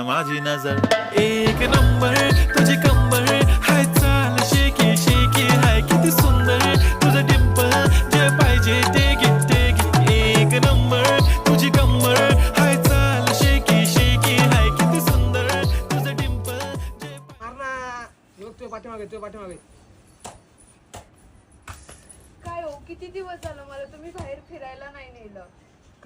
माझी नजर एक नंबर तुझी कंबर हाय चाल शेकी शेकी हाय किती सुंदर तुझं डिंपल जे पाहिजे ते घे एक नंबर तुझी कंबर हाय चाल शेकी शेकी हाय किती सुंदर तुझं डिंपल जे तो पाठीमागे काय हो किती दिवस झालं मला तुम्ही बाहेर फिरायला नाही नेलं.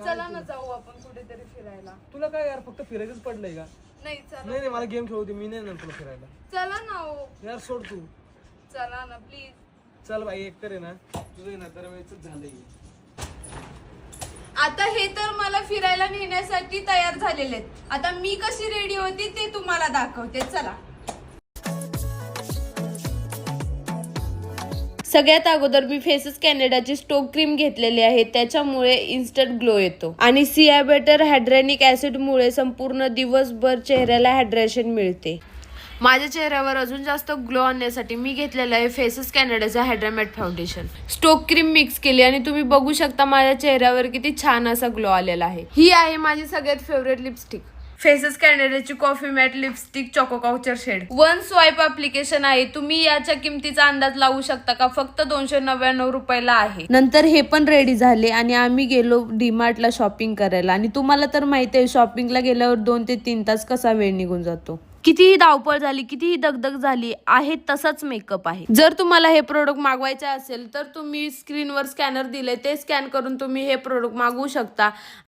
चला ना जाऊ आपण कुठेतरी फिरायला. तुला काय यार फक्त फिरायचंच पडलंय का? नाही चला. नाही मला गेम खेळू दे, मी नाही ना तुला फिरायला. चला ना हो. यार सोड तू. चला ना प्लीज. चल बाई एकतर आहे ना तुझं ना दरवेळेच झालंय. आता हे तर मला फिरायला नेण्यासाठी तयार झालेले आहेत. आता मी कशी रेडी होती ते तुम्हाला दाखवते. चला. सगळ्यात अगोदर मी फेसेस कॅनडाची स्टोक क्रीम घेतलेली आहे. त्याच्यामुळे इन्स्टंट ग्लो येतो आणि सिया बेटर हायड्रॉनिक ऍसिड मुळे संपूर्ण दिवसभर चेहऱ्याला हायड्रेशन मिळते. माझ्या चेहऱ्यावर अजून जास्त ग्लो आणण्यासाठी मी घेतलेलं आहे फेसेस कॅनडाचं हायड्रामॅट फाउंडेशन. स्टोक क्रीम मिक्स केली आणि तुम्ही बघू शकता माझ्या चेहऱ्यावर किती छान असा ग्लो आलेला आहे. ही आहे माझी सगळ्यात फेवरेट लिपस्टिक, फेसेस कॅनडाची coffee matte lipstick choco couture shade. One swipe application आहे. तुम्ही याच्या किमतीचा अंदाज लावू शकता का? फक्त 299 रुपयाला आहे. नंतर हे पण रेडी झाले आणि आम्ही गेलो डीमार्टला शॉपिंग करायला. आणि तुम्हाला तर माहिती आहे शॉपिंगला गेल्यावर 2 ते 3 तास कसा वेळ निघून जातो. कितीही धावपळ झाली, कितीही दगदग झाली आहे, तसाच मेकअप आहे. जर तुम्हाला हे प्रोडक्ट मागवायचे असेल तर तुम्ही स्क्रीनवर स्कॅनर दिले ते स्कॅन करून तुम्ही हे प्रोडक्ट मागवू शकता.